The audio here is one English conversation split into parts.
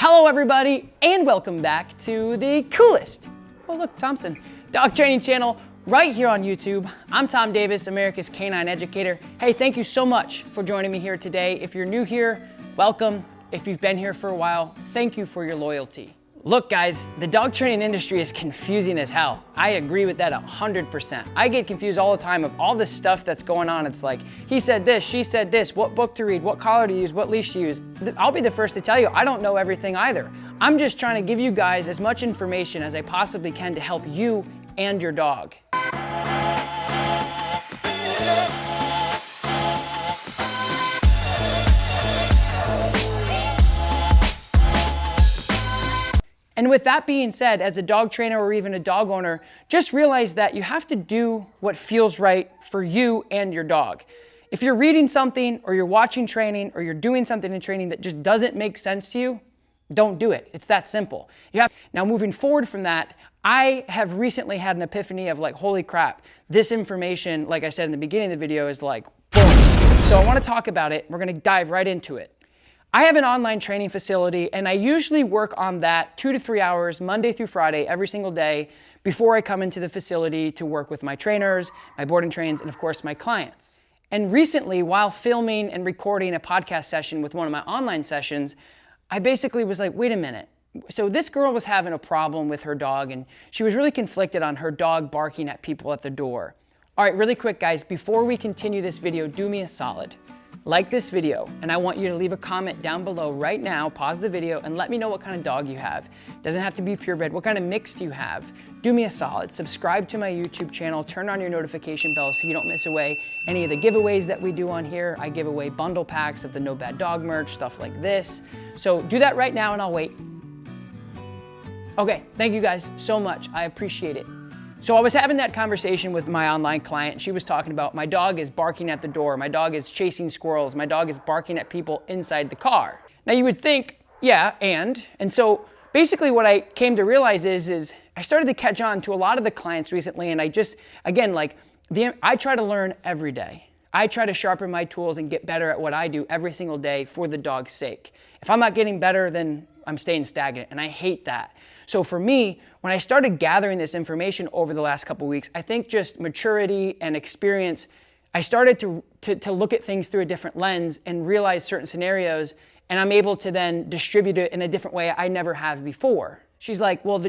Hello everybody, and welcome back to the coolest, oh look, Thompson, dog training channel right here on YouTube. I'm Tom Davis, America's Canine Educator. Hey, thank you so much for joining me here today. If you're new here, welcome. If you've been here for a while, thank you for your loyalty. Look guys, the dog training industry is confusing as hell. I agree with that 100%. I get confused all the time of all this stuff that's going on. It's like, he said this, she said this, what book to read, what collar to use, what leash to use. I'll be the first to tell you, I don't know everything either. I'm just trying to give you guys as much information as I possibly can to help you and your dog. And with that being said, as a dog trainer or even a dog owner, just realize that you have to do what feels right for you and your dog. If you're reading something or you're watching training or you're doing something in training that just doesn't make sense to you, don't do it. It's that simple. Now moving forward from that, I have recently had an epiphany of like, holy crap, this information, like I said in the beginning of the video, is like, boom. So I want to talk about it. We're going to dive right into it. I have an online training facility and I usually work on that 2 to 3 hours, Monday through Friday, every single day before I come into the facility to work with my trainers, my board and trains, and of course my clients. And recently, while filming and recording a podcast session with one of my online sessions, I basically was like, wait a minute. So this girl was having a problem with her dog and she was really conflicted on her dog barking at people at the door. All right, really quick guys, before we continue this video, do me a solid. Like this video, and I want you to leave a comment down below right now, pause the video, and let me know what kind of dog you have. Doesn't have to be purebred. What kind of mix do you have? Do me a solid. Subscribe to my YouTube channel. Turn on your notification bell so you don't miss away any of the giveaways that we do on here. I give away bundle packs of the No Bad Dog merch, stuff like this. So do that right now and I'll wait. Okay, thank you guys so much. I appreciate it. So I was having that conversation with my online client. She was talking about, my dog is barking at the door, my dog is chasing squirrels, my dog is barking at people inside the car. Now you would think, yeah, and so basically what I came to realize is I started to catch on to a lot of the clients recently, and I just, again, like, I try to learn every day. I try to sharpen my tools and get better at what I do every single day for the dog's sake. If I'm not getting better, then I'm staying stagnant, and I hate that. So for me, when I started gathering this information over the last couple of weeks, I think just maturity and experience, I started to look at things through a different lens and realize certain scenarios, and I'm able to then distribute it in a different way I never have before. She's like, well,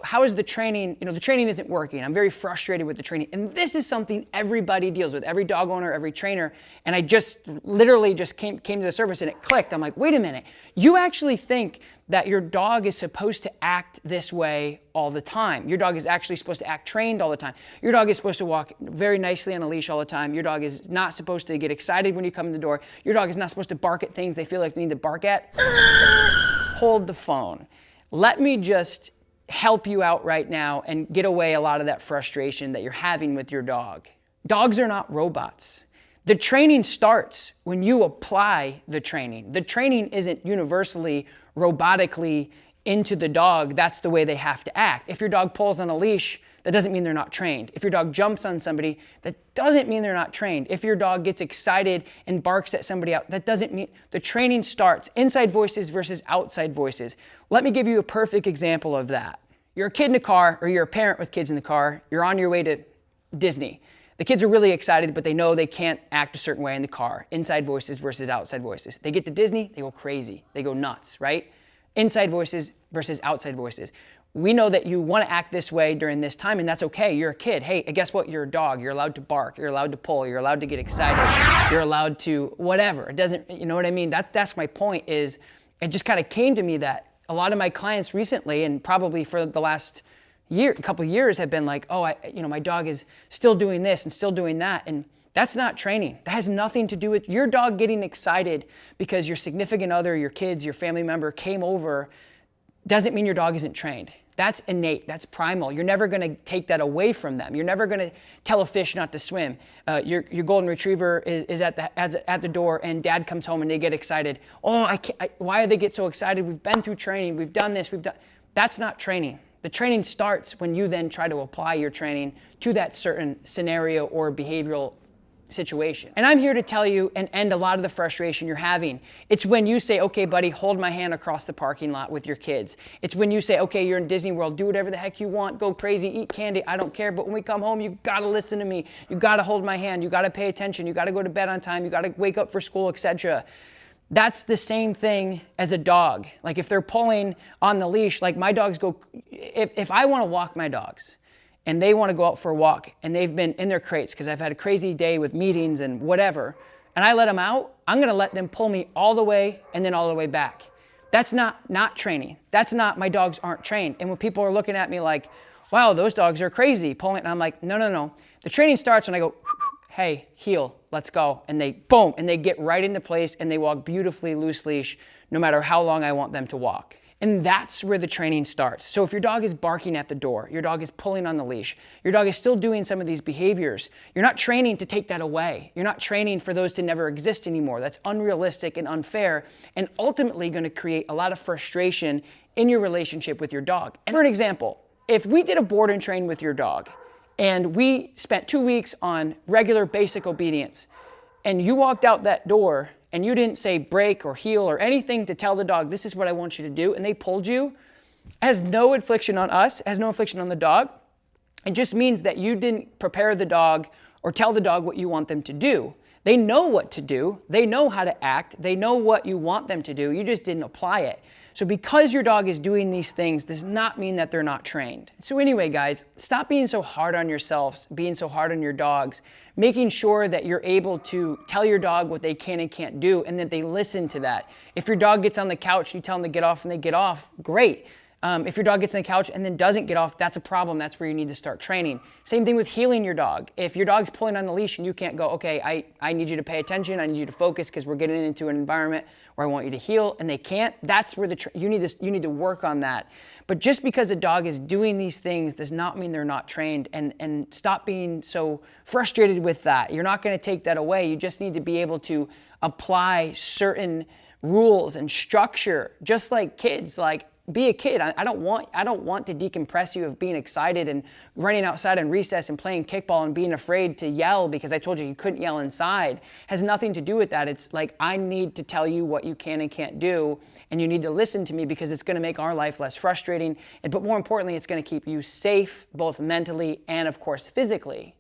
how is the training, the training isn't working. I'm very frustrated with the training. And this is something everybody deals with, every dog owner, every trainer. And I just literally just came to the surface and it clicked. I'm like, wait a minute. You actually think that your dog is supposed to act this way all the time. Your dog is actually supposed to act trained all the time. Your dog is supposed to walk very nicely on a leash all the time. Your dog is not supposed to get excited when you come in the door. Your dog is not supposed to bark at things they feel like they need to bark at. Hold the phone. Let me just help you out right now and get away a lot of that frustration that you're having with your dog. Dogs are not robots. The training starts when you apply the training. The training isn't universally, robotically into the dog. That's the way they have to act. If your dog pulls on a leash, that doesn't mean they're not trained. If your dog jumps on somebody, that doesn't mean they're not trained. If your dog gets excited and barks at somebody else, that doesn't mean. The training starts inside voices versus outside voices. Let me give you a perfect example of that. You're a kid in the car, or you're a parent with kids in the car. You're on your way to Disney. The kids are really excited, but they know they can't act a certain way in the car. Inside voices versus outside voices. They get to Disney, they go crazy. They go nuts, right? Inside voices versus outside voices. We know that you want to act this way during this time, and that's okay. You're a kid. Hey, guess what? You're a dog. You're allowed to bark. You're allowed to pull. You're allowed to get excited. You're allowed to whatever. It doesn't, you know what I mean? That's my point is, it just kind of came to me that a lot of my clients recently, and probably for the last couple of years, have been like, oh, my dog is still doing this and still doing that. And that's not training. That has nothing to do with your dog getting excited because your significant other, your kids, your family member came over. Doesn't mean your dog isn't trained. That's innate, that's primal. You're never gonna take that away from them. You're never gonna tell a fish not to swim. Your golden retriever is at the door and dad comes home and they get excited. Oh, why do they get so excited? We've been through training, we've done this, That's not training. The training starts when you then try to apply your training to that certain scenario or behavioral situation. And I'm here to tell you and end a lot of the frustration you're having. It's when you say, okay, buddy, hold my hand across the parking lot with your kids. It's when you say, okay, you're in Disney World, do whatever the heck you want, go crazy, eat candy, I don't care. But when we come home, you gotta listen to me. You gotta hold my hand. You gotta pay attention. You gotta go to bed on time. You gotta wake up for school, etc. That's the same thing as a dog. Like if they're pulling on the leash, like my dogs go, if I wanna walk my dogs, and they want to go out for a walk, and they've been in their crates because I've had a crazy day with meetings and whatever, and I let them out, I'm going to let them pull me all the way and then all the way back. That's not training. That's not, my dogs aren't trained. And when people are looking at me like, wow, those dogs are crazy pulling, and I'm like, no. The training starts when I go, hey, heel, let's go. And they, boom, and they get right into place and they walk beautifully loose leash no matter how long I want them to walk. And that's where the training starts. So if your dog is barking at the door, your dog is pulling on the leash, your dog is still doing some of these behaviors, you're not training to take that away. You're not training for those to never exist anymore. That's unrealistic and unfair, and ultimately going to create a lot of frustration in your relationship with your dog. And for an example, if we did a board and train with your dog, and we spent 2 weeks on regular basic obedience, and you walked out that door and you didn't say break or heel or anything to tell the dog, this is what I want you to do, and they pulled you, it has no infliction on us, it has no infliction on the dog. It just means that you didn't prepare the dog or tell the dog what you want them to do. They know what to do, they know how to act, they know what you want them to do, you just didn't apply it. So because your dog is doing these things does not mean that they're not trained. So anyway, guys, stop being so hard on yourselves, being so hard on your dogs, making sure that you're able to tell your dog what they can and can't do and that they listen to that. If your dog gets on the couch, you tell them to get off and they get off, great. If your dog gets on the couch and then doesn't get off, that's a problem. That's where you need to start training. Same thing with heeling your dog. If your dog's pulling on the leash and you can't go, okay, I need you to pay attention, I need you to focus because we're getting into an environment where I want you to heel, and they can't, that's where you need to work on that. But just because a dog is doing these things does not mean they're not trained, and stop being so frustrated with that. You're not going to take that away. You just need to be able to apply certain rules and structure, just like kids. Like, be a kid. I don't want to decompress you of being excited and running outside in recess and playing kickball and being afraid to yell because I told you couldn't yell inside. It has nothing to do with that. It's like, I need to tell you what you can and can't do, and you need to listen to me because it's going to make our life less frustrating. But more importantly, it's going to keep you safe, both mentally and of course physically.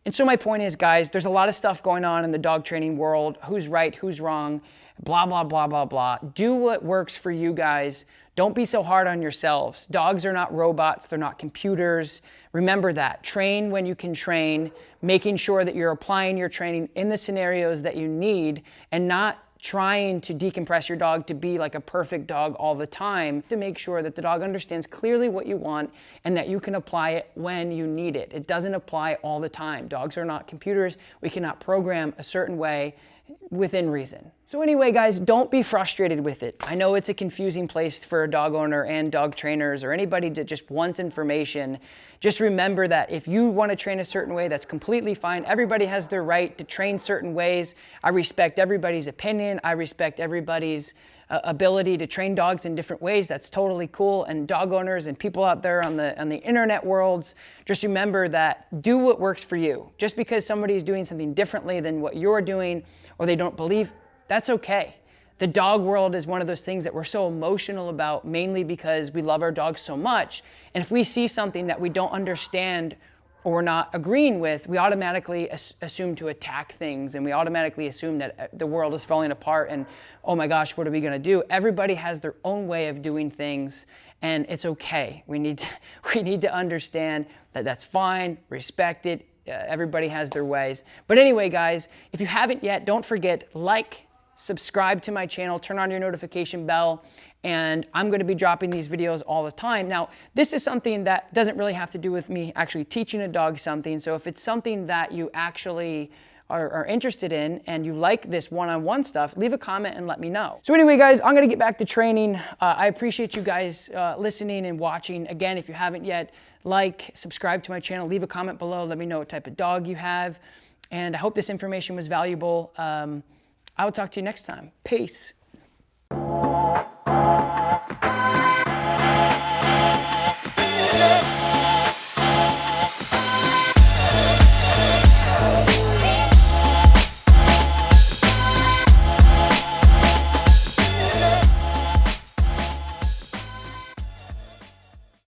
And so my point is, guys, there's a lot of stuff going on in the dog training world. Who's right, who's wrong, blah, blah, blah, blah, blah. Do what works for you guys. Don't be so hard on yourselves. Dogs are not robots. They're not computers. Remember that. Train when you can train, making sure that you're applying your training in the scenarios that you need and not trying to decompress your dog to be like a perfect dog all the time, to make sure that the dog understands clearly what you want and that you can apply it when you need it. It doesn't apply all the time. Dogs are not computers. We cannot program a certain way within reason. So anyway, guys, don't be frustrated with it. I know it's a confusing place for a dog owner and dog trainers or anybody that just wants information. Just remember that if you want to train a certain way, that's completely fine. Everybody has their right to train certain ways. I respect everybody's opinion. I respect everybody's ability to train dogs in different ways. That's totally cool. And dog owners and people out there on the internet worlds, just remember that do what works for you. Just because somebody's doing something differently than what you're doing or they don't believe, that's okay. The dog world is one of those things that we're so emotional about, mainly because we love our dogs so much. And if we see something that we don't understand or we're not agreeing with, we automatically assume to attack things, and we automatically assume that the world is falling apart and, oh my gosh, what are we gonna do? Everybody has their own way of doing things, and it's okay. We need to understand that that's fine, respect it. Everybody has their ways. But anyway, guys, if you haven't yet, don't forget, like, subscribe to my channel, turn on your notification bell, and I'm going to be dropping these videos all the time. Now, this is something that doesn't really have to do with me actually teaching a dog something. So if it's something that you actually are interested in and you like this one-on-one stuff, leave a comment and let me know. So anyway, guys, I'm going to get back to training. I appreciate you guys listening and watching. Again, if you haven't yet, like, subscribe to my channel, leave a comment below, let me know what type of dog you have. And I hope this information was valuable. I will talk to you next time. Peace.